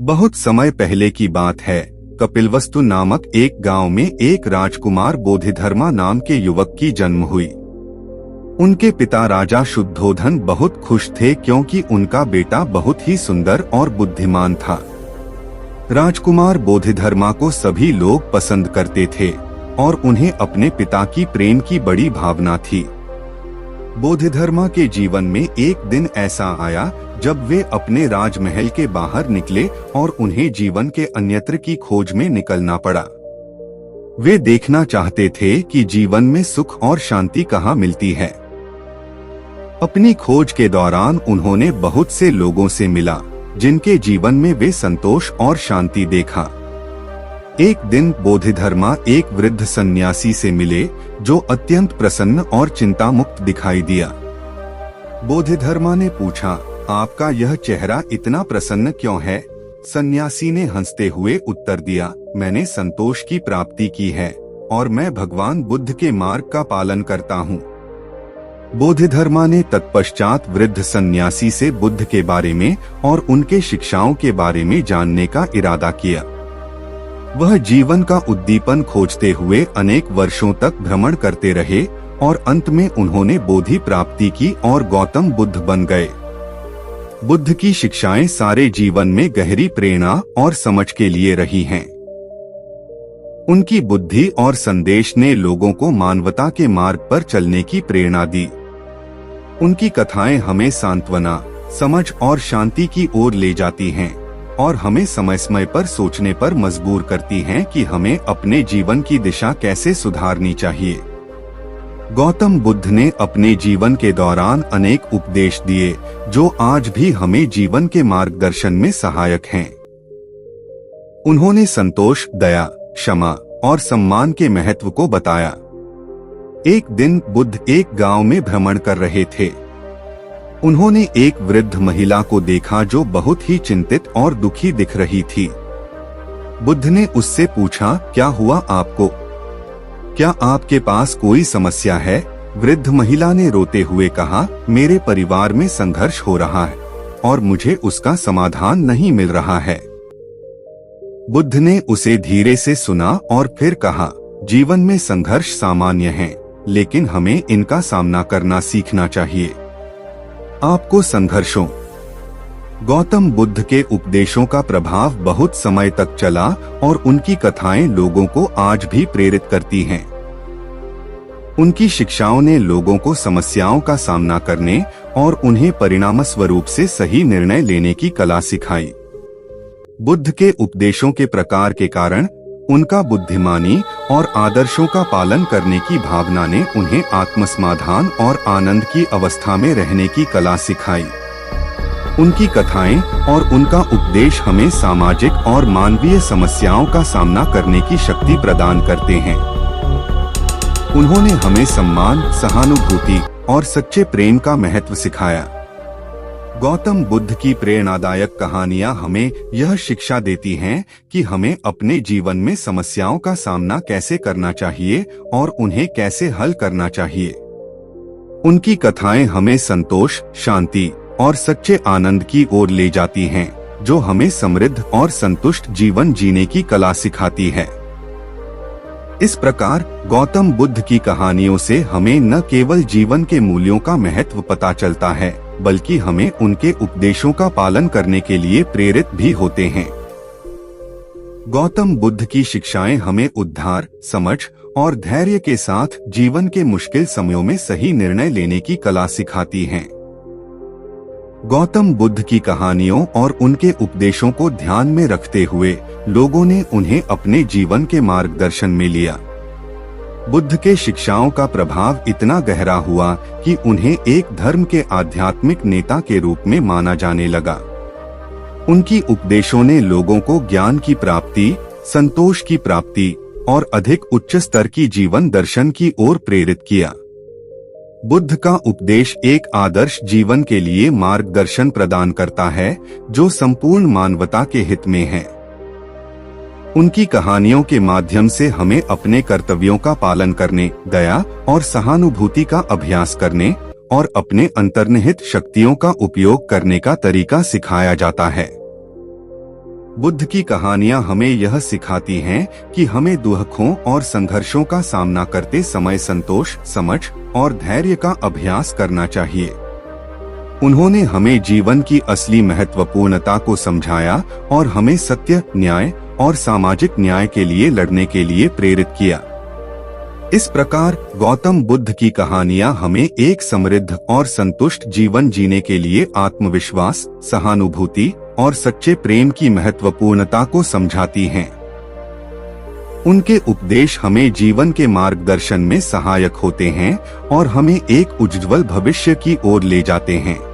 बहुत समय पहले की बात है। कपिलवस्तु नामक एक गांव में एक राजकुमार बोधिधर्मा नाम के युवक की जन्म हुई। उनके पिता राजा शुद्धोधन बहुत खुश थे क्योंकि उनका बेटा बहुत ही सुंदर और बुद्धिमान था। राजकुमार बोधिधर्मा को सभी लोग पसंद करते थे और उन्हें अपने पिता की प्रेम की बड़ी भावना थी। बोधिधर्मा के जीवन में एक दिन ऐसा आया जब वे अपने राजमहल के बाहर निकले और उन्हें जीवन के अन्यत्र की खोज में निकलना पड़ा। वे देखना चाहते थे कि जीवन में सुख और शांति कहाँ मिलती है। अपनी खोज के दौरान उन्होंने बहुत से लोगों से मिला जिनके जीवन में वे संतोष और शांति देखा। एक दिन बोधिधर्मा एक वृद्ध सन्यासी से मिले जो अत्यंत प्रसन्न और चिंता मुक्त दिखाई दिया। बोधिधर्मा ने पूछा, आपका यह चेहरा इतना प्रसन्न क्यों है? सन्यासी ने हंसते हुए उत्तर दिया, मैंने संतोष की प्राप्ति की है और मैं भगवान बुद्ध के मार्ग का पालन करता हूँ। बोधिधर्मा ने तत्पश्चात वृद्ध सन्यासी से बुद्ध के बारे में और उनके शिक्षाओं के बारे में जानने का इरादा किया। वह जीवन का उद्दीपन खोजते हुए अनेक वर्षों तक भ्रमण करते रहे और अंत में उन्होंने बोधि प्राप्ति की और गौतम बुद्ध बन गए। बुद्ध की शिक्षाएं सारे जीवन में गहरी प्रेरणा और समझ के लिए रही हैं। उनकी बुद्धि और संदेश ने लोगों को मानवता के मार्ग पर चलने की प्रेरणा दी। उनकी कथाएं हमें सांत्वना, समझ और शांति की ओर ले जाती हैं और हमें समय समय पर सोचने पर मजबूर करती हैं कि हमें अपने जीवन की दिशा कैसे सुधारनी चाहिए। गौतम बुद्ध ने अपने जीवन के दौरान अनेक उपदेश दिए जो आज भी हमें जीवन के मार्गदर्शन में सहायक हैं। उन्होंने संतोष, दया, क्षमा और सम्मान के महत्व को बताया। एक दिन बुद्ध एक गांव में भ्रमण कर रहे थे। उन्होंने एक वृद्ध महिला को देखा जो बहुत ही चिंतित और दुखी दिख रही थी। बुद्ध ने उससे पूछा, क्या हुआ आपको? क्या आपके पास कोई समस्या है? वृद्ध महिला ने रोते हुए कहा, मेरे परिवार में संघर्ष हो रहा है और मुझे उसका समाधान नहीं मिल रहा है। बुद्ध ने उसे धीरे से सुना और फिर कहा, जीवन में संघर्ष सामान्य है, लेकिन हमें इनका सामना करना सीखना चाहिए। आपको संघर्षों। गौतम बुद्ध के उपदेशों का प्रभाव बहुत समय तक चला और उनकी कथाएं लोगों को आज भी प्रेरित करती हैं। उनकी शिक्षाओं ने लोगों को समस्याओं का सामना करने और उन्हें परिणाम स्वरूप से सही निर्णय लेने की कला सिखाई। बुद्ध के उपदेशों के प्रकार के कारण उनका बुद्धिमानी और आदर्शों का पालन करने की भावना ने उन्हें आत्मसमाधान और आनंद की अवस्था में रहने की कला सिखाई। उनकी कथाएं और उनका उपदेश हमें सामाजिक और मानवीय समस्याओं का सामना करने की शक्ति प्रदान करते हैं। उन्होंने हमें सम्मान, सहानुभूति और सच्चे प्रेम का महत्व सिखाया। गौतम बुद्ध की प्रेरणादायक कहानियां हमें यह शिक्षा देती हैं कि हमें अपने जीवन में समस्याओं का सामना कैसे करना चाहिए और उन्हें कैसे हल करना चाहिए। उनकी कथाएं हमें संतोष, शांति और सच्चे आनंद की ओर ले जाती हैं, जो हमें समृद्ध और संतुष्ट जीवन जीने की कला सिखाती है। इस प्रकार गौतम बुद्ध की कहानियों से हमें न केवल जीवन के मूल्यों का महत्व पता चलता है, बल्कि हमें उनके उपदेशों का पालन करने के लिए प्रेरित भी होते हैं। गौतम बुद्ध की शिक्षाएं हमें उद्धार, समझ और धैर्य के साथ जीवन के मुश्किल समयों में सही निर्णय लेने की कला सिखाती हैं। गौतम बुद्ध की कहानियों और उनके उपदेशों को ध्यान में रखते हुए लोगों ने उन्हें अपने जीवन के मार्गदर्शन में लिया। बुद्ध के शिक्षाओं का प्रभाव इतना गहरा हुआ कि उन्हें एक धर्म के आध्यात्मिक नेता के रूप में माना जाने लगा। उनकी उपदेशों ने लोगों को ज्ञान की प्राप्ति, संतोष की प्राप्ति और अधिक उच्च स्तर की जीवन दर्शन की ओर प्रेरित किया। बुद्ध का उपदेश एक आदर्श जीवन के लिए मार्गदर्शन प्रदान करता है जो संपूर्ण मानवता के हित में है। उनकी कहानियों के माध्यम से हमें अपने कर्तव्यों का पालन करने, दया और सहानुभूति का अभ्यास करने और अपने अंतर्निहित शक्तियों का उपयोग करने का तरीका सिखाया जाता है। बुद्ध की कहानियां हमें यह सिखाती हैं कि हमें दुखों और संघर्षों का सामना करते समय संतोष, समझ और धैर्य का अभ्यास करना चाहिए। उन्होंने हमें जीवन की असली महत्वपूर्णता को समझाया और हमें सत्य, न्याय और सामाजिक न्याय के लिए लड़ने के लिए प्रेरित किया। इस प्रकार गौतम बुद्ध की कहानियां हमें एक समृद्ध और संतुष्ट जीवन जीने के लिए आत्मविश्वास, सहानुभूति और सच्चे प्रेम की महत्वपूर्णता को समझाती हैं। उनके उपदेश हमें जीवन के मार्गदर्शन में सहायक होते हैं और हमें एक उज्ज्वल भविष्य की ओर ले जाते हैं।